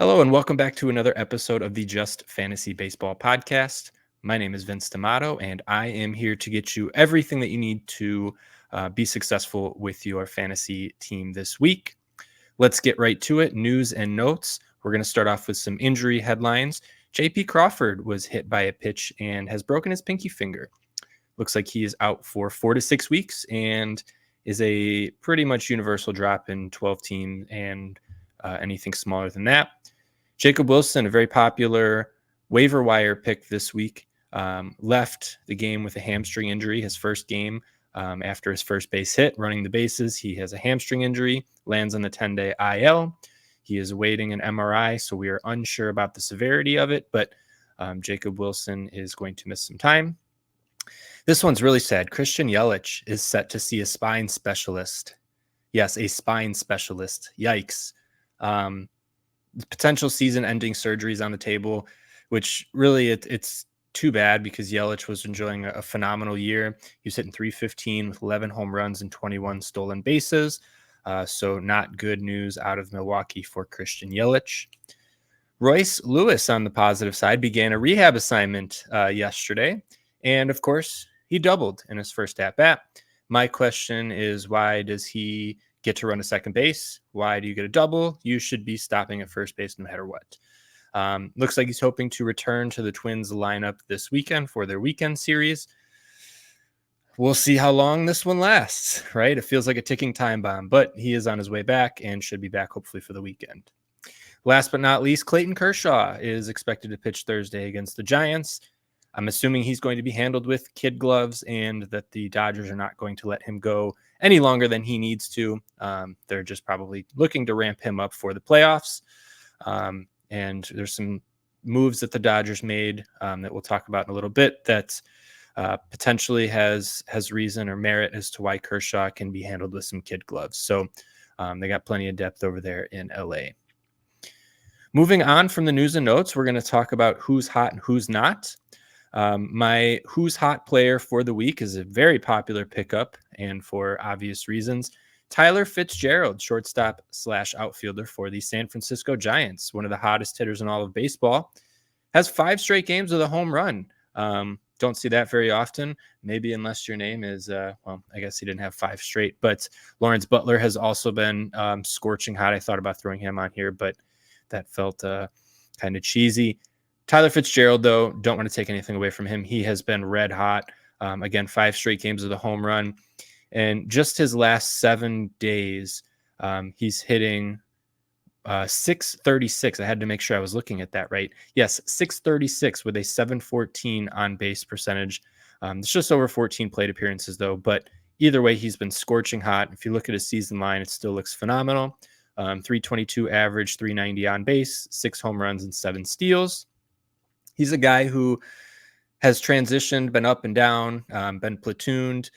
Hello, and welcome back to another episode of the Just Fantasy Baseball podcast. My name is Vince Damato, and I am here to get you everything that you need to be successful with your fantasy team this week. Let's get right to it. News and notes. We're going to start off with some injury headlines. JP Crawford was hit by a pitch and has broken his pinky finger. Looks like he is out for 4 to 6 weeks and is a pretty much universal drop in 12 team and anything smaller than that. Jacob Wilson, a very popular waiver wire pick this week, left the game with a hamstring injury, his first game after his first base hit, running the bases. He has a hamstring injury, lands on the 10-day IL. He is awaiting an MRI, so we are unsure about the severity of it, but Jacob Wilson is going to miss some time. This one's really sad. Christian Yelich is set to see a spine specialist. Yes, a spine specialist. Yikes. Potential season-ending surgeries on the table, which really it's too bad because Yelich was enjoying a phenomenal year. He was hitting .315 with 11 home runs and 21 stolen bases. So not good news out of Milwaukee for Christian Yelich. Royce Lewis, on the positive side, began a rehab assignment yesterday. And, of course, he doubled in his first at-bat. My question is, why does he get to run a second base? Why do you get a double? You should be stopping at first base no matter what. Looks like he's hoping to return to the Twins lineup this weekend for their weekend series. We'll see how long this one lasts, right? It feels like a ticking time bomb, but he is on his way back and should be back hopefully for the weekend. Last but not least, Clayton Kershaw is expected to pitch Thursday against the Giants. I'm assuming he's going to be handled with kid gloves and that the Dodgers are not going to let him go any longer than he needs to. They're just probably looking to ramp him up for the playoffs. And there's some moves that the Dodgers made that we'll talk about in a little bit that potentially has reason or merit as to why Kershaw can be handled with some kid gloves. So they got plenty of depth over there in LA. Moving on from the news and notes, we're going to talk about who's hot and who's not. My who's hot player for the week is a very popular pickup, and for obvious reasons, Tyler Fitzgerald, shortstop / outfielder for the San Francisco Giants, one of the hottest hitters in all of baseball, has 5 straight games with a home run. Don't see that very often, maybe unless your name is, well, I guess he didn't have 5 straight, but Lawrence Butler has also been scorching hot. I thought about throwing him on here, but that felt kind of cheesy. Tyler Fitzgerald, though, don't want to take anything away from him. He has been red hot. Again, 5 straight games with a home run. And just his last 7 days, he's hitting 636. I had to make sure I was looking at that right. Yes, 636 with a 714 on-base percentage. It's just over 14 plate appearances, though. But either way, he's been scorching hot. If you look at his season line, it still looks phenomenal. 322 average, 390 on base, 6 home runs, and 7 steals. He's a guy who has transitioned, been up and down, been platooned.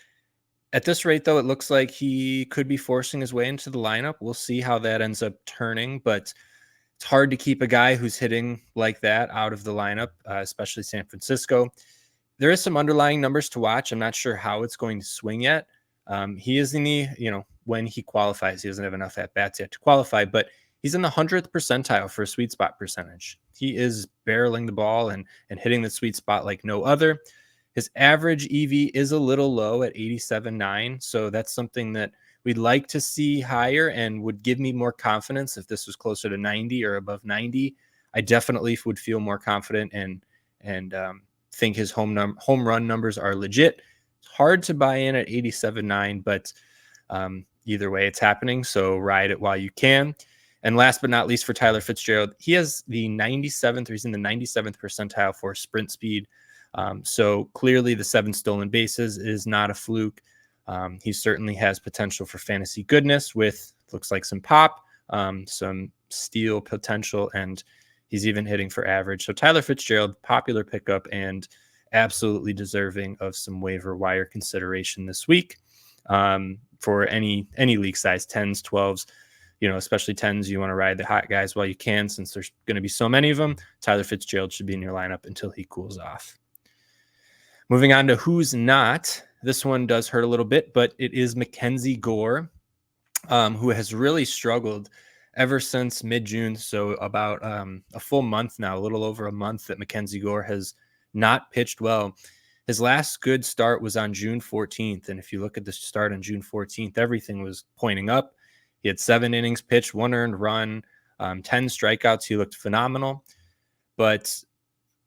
At this rate, though, it looks like he could be forcing his way into the lineup. We'll see how that ends up turning, but it's hard to keep a guy who's hitting like that out of the lineup, especially San Francisco. There is some underlying numbers to watch. I'm not sure how it's going to swing yet. He is in the, when he qualifies, he doesn't have enough at-bats yet to qualify, but he's in the 100th percentile for sweet spot percentage. He is barreling the ball and hitting the sweet spot like no other. His average EV is a little low at 87.9, so that's something that we'd like to see higher and would give me more confidence if this was closer to 90 or above 90. I definitely would feel more confident and think his home run numbers are legit. It's hard to buy in at 87.9, but either way, it's happening, so ride it while you can. And last but not least for Tyler Fitzgerald, he has the 97th, or he's in the 97th percentile for sprint speed. So clearly the 7 stolen bases is not a fluke. He certainly has potential for fantasy goodness with, looks like, some pop, some steal potential, and he's even hitting for average. So Tyler Fitzgerald, popular pickup and absolutely deserving of some waiver wire consideration this week for any league size, 10s, 12s. Especially 10s, you want to ride the hot guys while you can, since there's going to be so many of them. Tyler Fitzgerald should be in your lineup until he cools off. Moving on to who's not. This one does hurt a little bit, but it is Mackenzie Gore, who has really struggled ever since mid-June, so about a full month now, a little over a month that Mackenzie Gore has not pitched well. His last good start was on June 14th, and if you look at the start on June 14th, everything was pointing up. He had 7 innings pitched, 1 earned run, 10 strikeouts. He looked phenomenal, but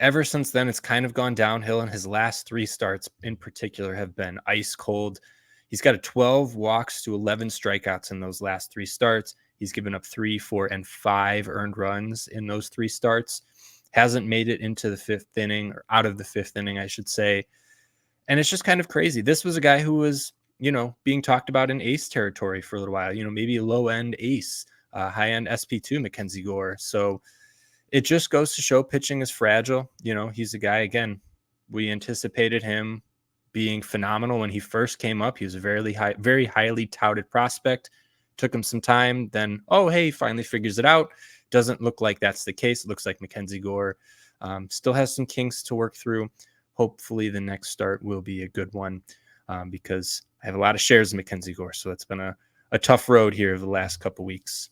ever since then, it's kind of gone downhill, and his last 3 starts in particular have been ice cold. He's got a 12 walks to 11 strikeouts in those last 3 starts. He's given up 3, 4, and 5 earned runs in those 3 starts. Hasn't made it into the 5th inning, or out of the 5th inning, I should say. And it's just kind of crazy. This was a guy who was, being talked about in ace territory for a little while, maybe a low end ace, high end SP2 Mackenzie Gore. So it just goes to show pitching is fragile. He's a guy, again, we anticipated him being phenomenal when he first came up. He was a very highly touted prospect. Took him some time. Then, he finally figures it out. Doesn't look like that's the case. It looks like Mackenzie Gore still has some kinks to work through. Hopefully the next start will be a good one because I have a lot of shares of Mackenzie Gore. So it's been a tough road here over the last couple weeks.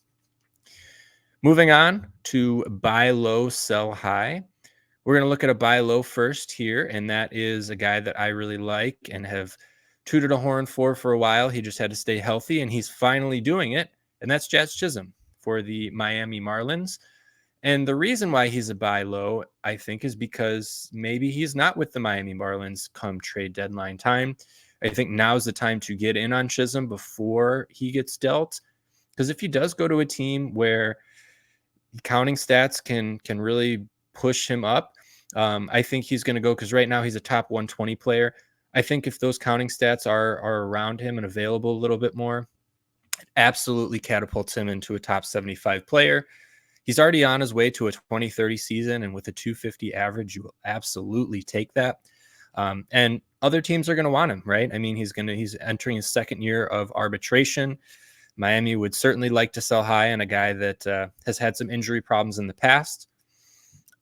Moving on to buy low, sell high. We're going to look at a buy low first here, and that is a guy that I really like and have tooted a horn for a while. He just had to stay healthy, and he's finally doing it, and that's Jazz Chisholm for the Miami Marlins. And the reason why he's a buy low, I think, is because maybe he's not with the Miami Marlins come trade deadline time. I think now's the time to get in on Chisholm before he gets dealt, because if he does go to a team where counting stats can really push him up, I think he's going to go, because right now he's a top 120 player. I think if those counting stats are around him and available a little bit more, it absolutely catapults him into a top 75 player. He's already on his way to a 2030 season, and with a 250 average, you will absolutely take that. And other teams are going to want him, right? I mean, he's entering his 2nd year of arbitration. Miami would certainly like to sell high on a guy that has had some injury problems in the past.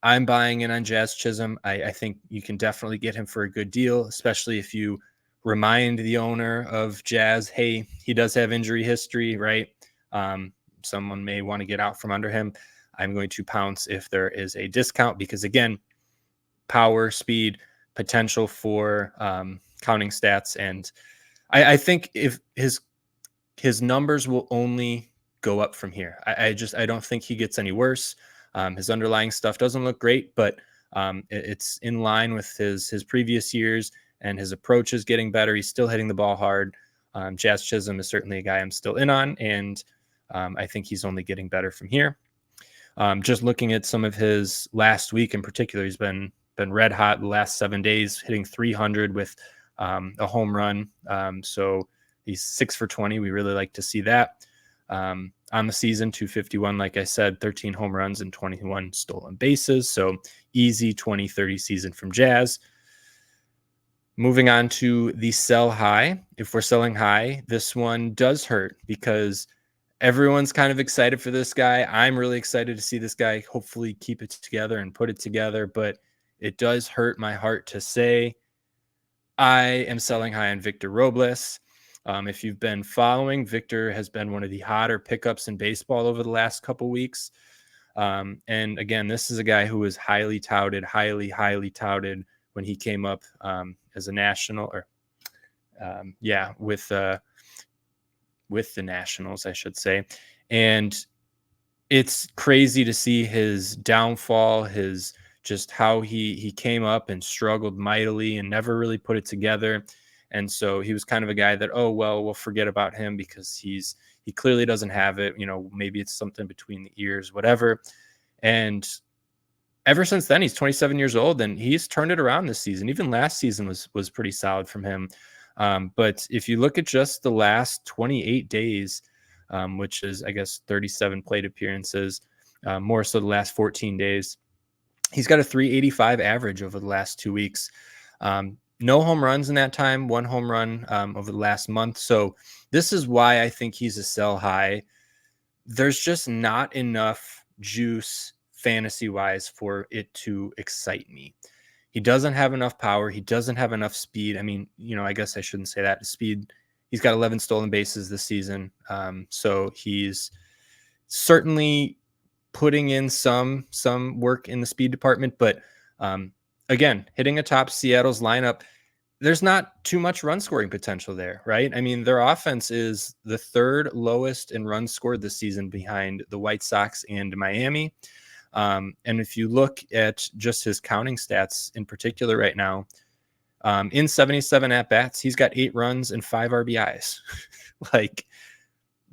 I'm buying in on Jazz Chisholm. I think you can definitely get him for a good deal, especially if you remind the owner of Jazz, hey, he does have injury history, right? Someone may want to get out from under him. I'm going to pounce if there is a discount because, again, power, speed, potential for counting stats. And I think if his numbers will only go up from here. I don't think he gets any worse. His underlying stuff doesn't look great, but it's in line with his previous years, and his approach is getting better. He's still hitting the ball hard. Jazz Chisholm is certainly a guy I'm still in on, and I think he's only getting better from here. Just looking at some of his last week in particular, he's been red hot the last 7 days, hitting 300 with a home run. So he's 6 for 20. We really like to see that. On the season, 251, like I said, 13 home runs and 21 stolen bases. So easy 2030 season from Jazz. Moving on to the sell high. If we're selling high, this one does hurt because everyone's kind of excited for this guy. I'm really excited to see this guy hopefully keep it together and put it together, but it does hurt my heart to say I am selling high on Victor Robles. If you've been following, Victor has been one of the hotter pickups in baseball over the last couple weeks. And again, this is a guy who was highly touted when he came up as a national, or with the Nationals, I should say. And it's crazy to see his downfall, his just how he came up and struggled mightily and never really put it together. And so he was kind of a guy that, we'll forget about him because he clearly doesn't have it. Maybe it's something between the ears, whatever. And ever since then, he's 27 years old and he's turned it around this season. Even last season was pretty solid from him. But if you look at just the last 28 days, which is, I guess, 37 plate appearances, more so the last 14 days, he's got a 385 average over the last 2 weeks. No home runs in that time, 1 home run over the last month. So this is why I think he's a sell high. There's just not enough juice fantasy-wise for it to excite me. He doesn't have enough power. He doesn't have enough speed. I mean, I guess I shouldn't say that. Speed, he's got 11 stolen bases this season. So he's certainly putting in some work in the speed department, but again, hitting atop Seattle's lineup, there's not too much run scoring potential there, right? I mean, their offense is the third lowest in runs scored this season behind the White Sox and Miami. And if you look at just his counting stats in particular right now, in 77 at bats, he's got 8 runs and 5 RBIs. Like,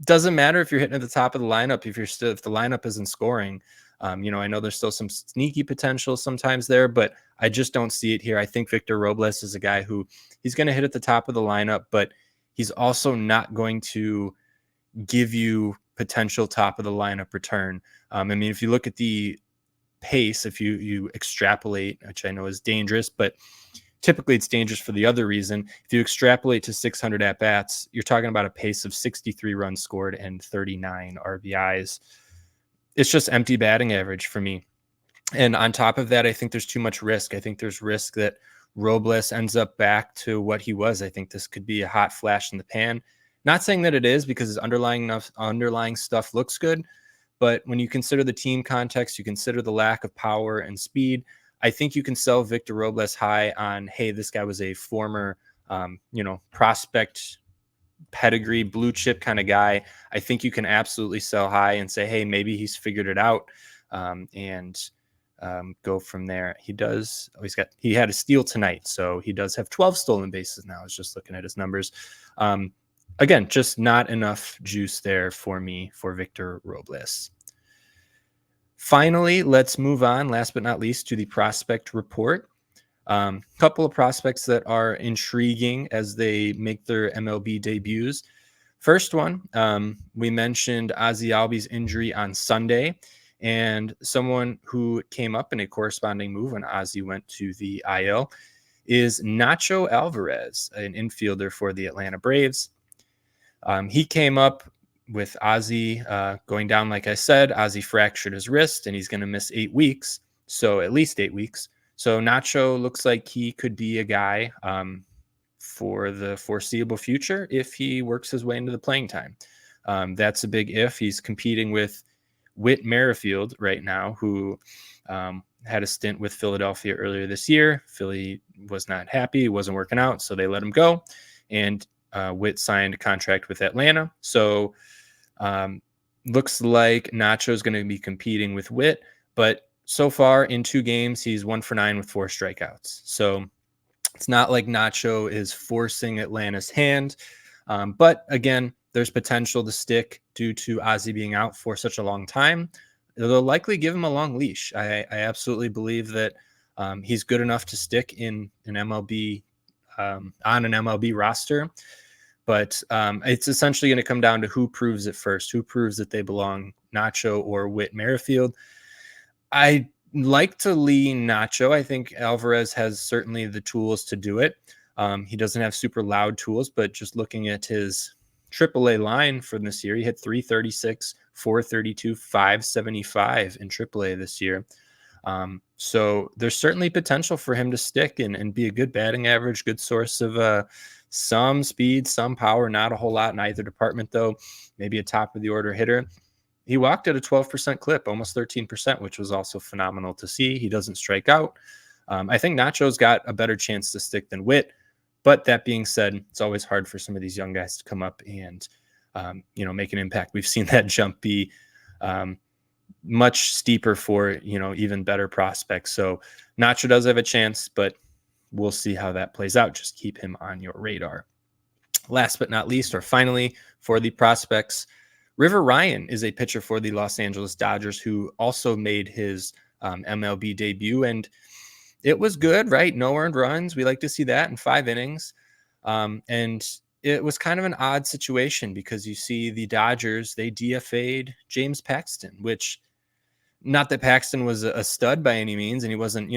doesn't matter if you're hitting at the top of the lineup, if the lineup isn't scoring. I know there's still some sneaky potential sometimes there, but I just don't see it here. I think Victor Robles is a guy who he's going to hit at the top of the lineup, but he's also not going to give you potential top of the lineup return. I mean, if you look at the pace, if you extrapolate, which I know is dangerous, but typically it's dangerous for the other reason. If you extrapolate to 600 at bats, you're talking about a pace of 63 runs scored and 39 RBIs. It's just empty batting average for me. And on top of that, I think there's too much risk. I think there's risk that Robles ends up back to what he was. I think this could be a hot flash in the pan. Not saying that it is, because his underlying stuff looks good, but when you consider the team context, you consider the lack of power and speed, I think you can sell Victor Robles high on, hey, this guy was a former, prospect pedigree, blue chip kind of guy. I think you can absolutely sell high and say, hey, maybe he's figured it out, and go from there. He had a steal tonight, so he does have 12 stolen bases now. I was just looking at his numbers. Again, just not enough juice there for me for Victor Robles. Finally, let's move on, last but not least, to the prospect report. Couple of prospects that are intriguing as they make their MLB debuts. First one, we mentioned Ozzie Albies' injury on Sunday, and someone who came up in a corresponding move when Ozzie went to the IL is Nacho Alvarez, an infielder for the Atlanta Braves. He came up with Ozzie going down, like I said. Ozzie fractured his wrist, and he's going to miss 8 weeks, so at least 8 weeks. So Nacho looks like he could be a guy for the foreseeable future if he works his way into the playing time. That's a big if. He's competing with Whit Merrifield right now, who had a stint with Philadelphia earlier this year. Philly was not happy. It wasn't working out, so they let him go. And Whit signed a contract with Atlanta. So looks like Nacho is going to be competing with Whit, but so far in 2 games, he's 1 for 9 with 4 strikeouts. So it's not like Nacho is forcing Atlanta's hand. But again, there's potential to stick due to Ozzie being out for such a long time. They'll likely give him a long leash. I absolutely believe that he's good enough to stick in an MLB on an MLB roster. But it's essentially going to come down to who proves it first, who proves that they belong, Nacho or Whit Merrifield. I like to lean Nacho. I think Alvarez has certainly the tools to do it. He doesn't have super loud tools, but just looking at his AAA line for this year, he hit 336, 432, 575 in AAA this year. So there's certainly potential for him to stick and be a good batting average, good source of some speed, some power, not a whole lot in either department, though. Maybe a top of the order hitter. He walked at a 12% clip, almost 13%, which was also phenomenal to see. He doesn't strike out. I think Nacho's got a better chance to stick than Whit. But that being said, it's always hard for some of these young guys to come up and, make an impact. We've seen that jump be much steeper for, even better prospects. So Nacho does have a chance, but we'll see how that plays out. Just keep him on your radar. Last but not least, or finally, for the prospects, River Ryan is a pitcher for the Los Angeles Dodgers who also made his MLB debut, and it was good, right? No earned runs. We like to see that in 5 innings. And it was kind of an odd situation because you see the Dodgers, they DFA'd James Paxton, which, not that Paxton was a stud by any means, and he wasn't,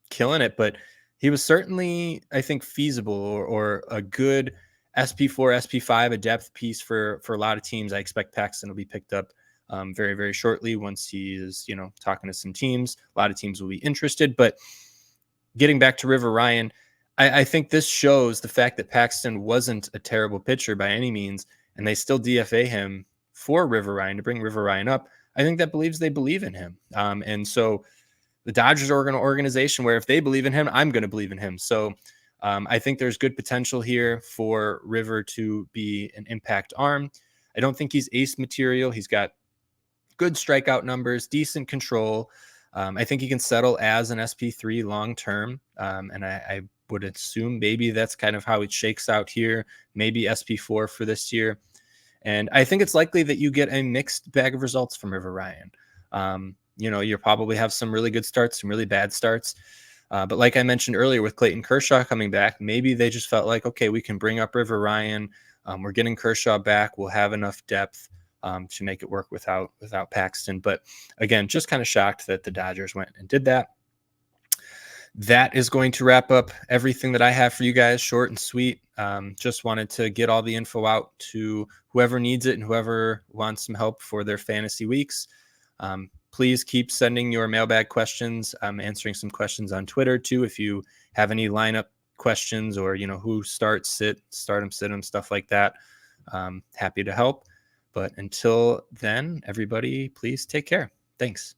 killing it, but he was certainly, I think, feasible or a good SP4, SP5, a depth piece for a lot of teams. I expect Paxton will be picked up very, very shortly once he is, talking to some teams. A lot of teams will be interested. But getting back to River Ryan, I think this shows the fact that Paxton wasn't a terrible pitcher by any means, and they still DFA him for River Ryan, to bring River Ryan up, I think that believes they believe in him. And so the Dodgers are an organization where if they believe in him, I'm going to believe in him. So I think there's good potential here for River to be an impact arm. I don't think he's ace material. He's got good strikeout numbers, decent control. I think he can settle as an SP3 long term. And I would assume maybe that's kind of how it shakes out here, maybe SP4 for this year. And I think it's likely that you get a mixed bag of results from River Ryan. You'll probably have some really good starts, some really bad starts. But like I mentioned earlier with Clayton Kershaw coming back, maybe they just felt like, okay, we can bring up River Ryan. We're getting Kershaw back. We'll have enough depth to make it work without Paxton. But again, just kind of shocked that the Dodgers went and did that. That is going to wrap up everything that I have for you guys, short and sweet. Just wanted to get all the info out to whoever needs it and whoever wants some help for their fantasy weeks. Please keep sending your mailbag questions. I'm answering some questions on Twitter too. If you have any lineup questions or, who start them, sit them, stuff like that. Happy to help. But until then, everybody, please take care. Thanks.